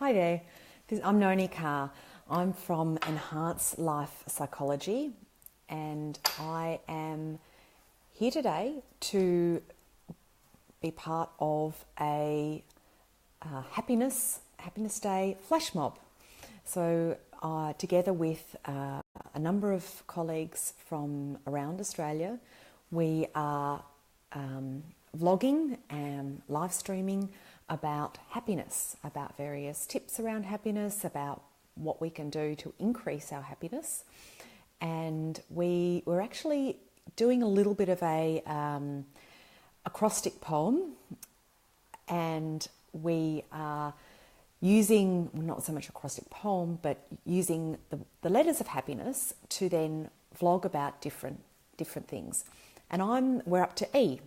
Hi there, I'm Noni Carr. I'm from Enhance Life Psychology and I am here today to be part of a Happiness Day flash mob. So together with a number of colleagues from around Australia, we are vlogging and live streaming about happiness, about various tips around happiness, about what we can do to increase our happiness. And we're actually doing a little bit of a acrostic poem, and we are using, not so much acrostic poem, but using the letters of happiness to then vlog about different things. And we're up to E.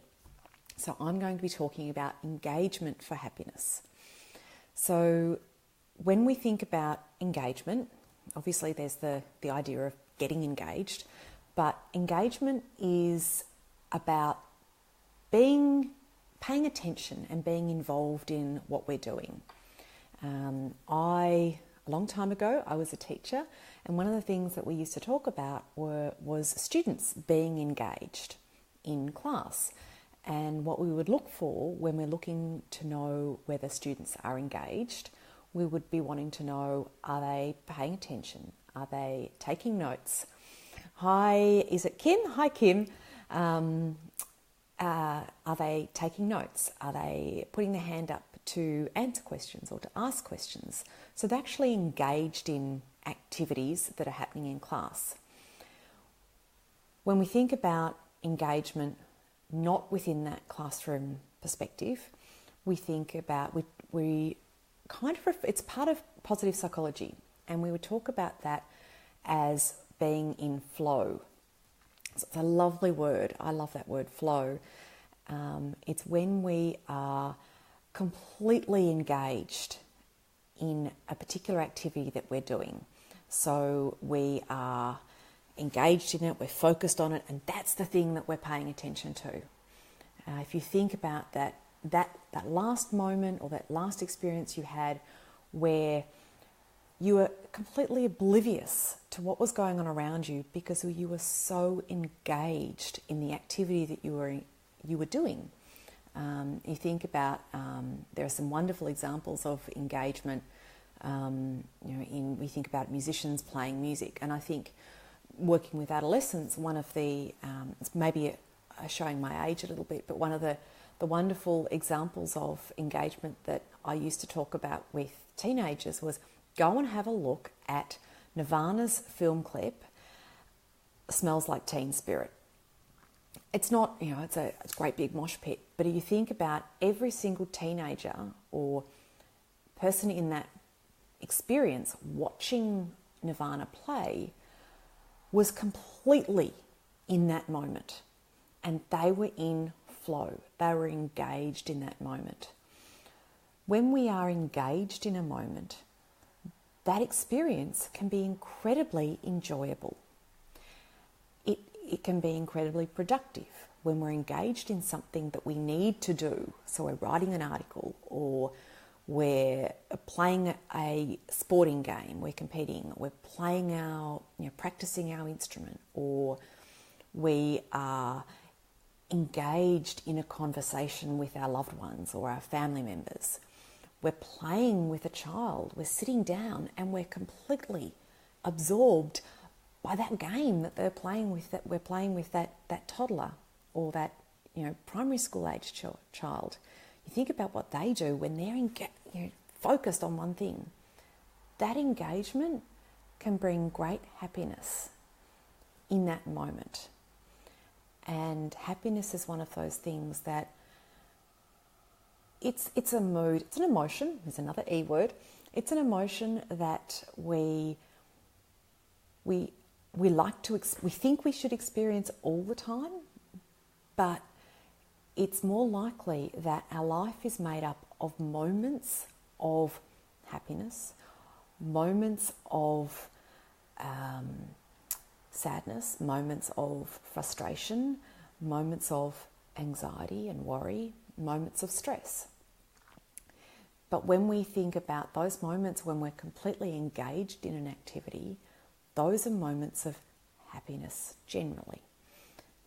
So I'm going to be talking about engagement for happiness. So when we think about engagement, obviously there's the idea of getting engaged, but engagement is about paying attention and being involved in what we're doing. A long time ago, I was a teacher, and one of the things that we used to talk about was students being engaged in class. And what we would look for when we're looking to know whether students are engaged, we would be wanting to know, are they paying attention? Are they taking notes? Hi, is it Kim? Hi, Kim. Are they taking notes? Are they putting their hand up to answer questions or to ask questions? So they're actually engaged in activities that are happening in class. When we think about engagement, not within that classroom perspective, we think about, it's part of positive psychology, and we would talk about that as being in flow. So it's a lovely word. I love that word, flow. It's when we are completely engaged in a particular activity that we're doing. So we are engaged in it, we're focused on it, and that's the thing that we're paying attention to. If you think about that last moment or that last experience you had where you were completely oblivious to what was going on around you because you were so engaged in the activity that you were doing. You think about, there are some wonderful examples of engagement. We think about musicians playing music, and I think working with adolescents, one of the, it's maybe showing my age a little bit, but one of the wonderful examples of engagement that I used to talk about with teenagers was go and have a look at Nirvana's film clip, Smells Like Teen Spirit. It's not, it's a great big mosh pit, but if you think about every single teenager or person in that experience watching Nirvana play was completely in that moment, and they were in flow. They were engaged in that moment. When we are engaged in a moment, that experience can be incredibly enjoyable. It can be incredibly productive when we're engaged in something that we need to do. So we're writing an article, or we're playing a sporting game, we're competing, we're playing practicing our instrument, or we are engaged in a conversation with our loved ones or our family members. We're playing with a child, we're sitting down and we're completely absorbed by that game that they're playing with, that we're playing with that toddler or that primary school age child. You think about what they do when they're focused on one thing. That engagement can bring great happiness in that moment. And happiness is one of those things that it's a mood, it's an emotion. There's another E word. It's an emotion that we think we should experience all the time, but it's more likely that our life is made up of moments of happiness, moments of sadness, moments of frustration, moments of anxiety and worry, moments of stress. But when we think about those moments when we're completely engaged in an activity, those are moments of happiness generally.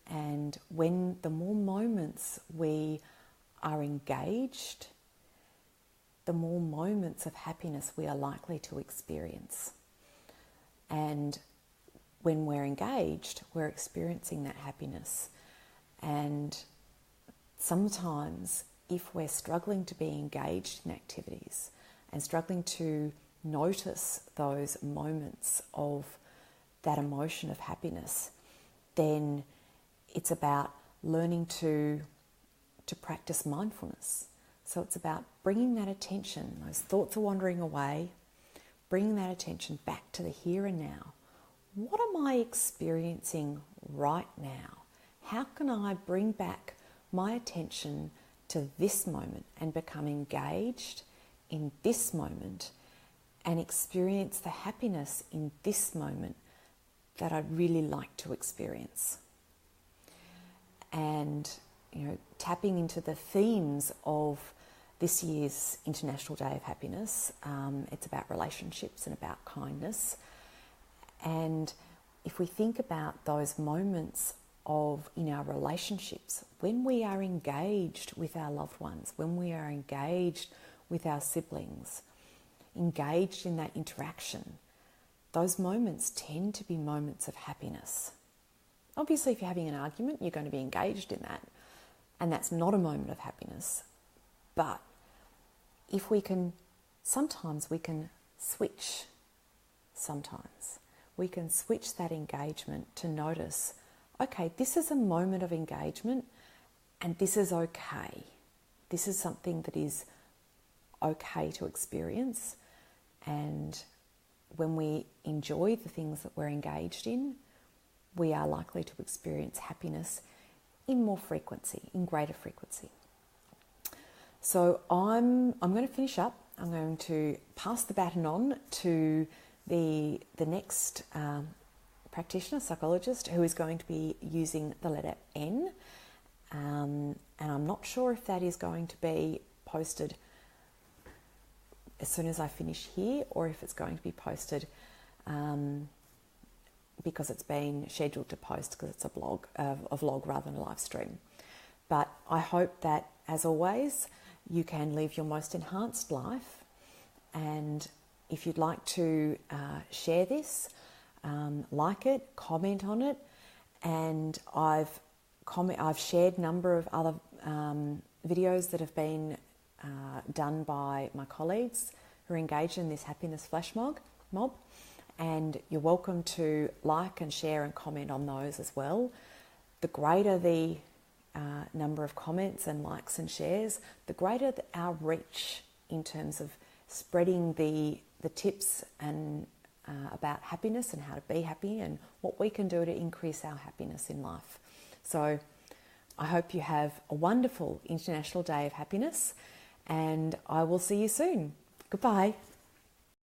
And when the more moments we are engaged, the more moments of happiness we are likely to experience. And when we're engaged, we're experiencing that happiness. And sometimes if we're struggling to be engaged in activities and struggling to notice those moments of that emotion of happiness, then it's about learning to practice mindfulness. So it's about bringing that attention, those thoughts are wandering away, bringing that attention back to the here and now. What am I experiencing right now? How can I bring back my attention to this moment and become engaged in this moment and experience the happiness in this moment that I'd really like to experience? And, tapping into the themes of this year's International Day of Happiness, it's about relationships and about kindness. And if we think about those moments in our relationships, when we are engaged with our loved ones, when we are engaged with our siblings, engaged in that interaction, those moments tend to be moments of happiness. Obviously, if you're having an argument, you're going to be engaged in that, and that's not a moment of happiness. But if sometimes we can switch that engagement to notice, okay, this is a moment of engagement and this is okay. This is something that is okay to experience. And when we enjoy the things that we're engaged in, we are likely to experience happiness in greater frequency. So I'm going to finish up. I'm going to pass the baton on to the next practitioner, psychologist, who is going to be using the letter N. And I'm not sure if that is going to be posted as soon as I finish here, or if it's going to be posted because it's been scheduled to post because it's a vlog rather than a live stream. But I hope that, as always, you can live your most enhanced life. And if you'd like to share this, like it, comment on it, and I've shared a number of other videos that have been done by my colleagues who are engaged in this happiness flash mob, and you're welcome to like and share and comment on those as well. The greater the number of comments and likes and shares, the greater our reach in terms of spreading the tips and about happiness and how to be happy and what we can do to increase our happiness in life. So I hope you have a wonderful International Day of Happiness, and I will see you soon. Goodbye.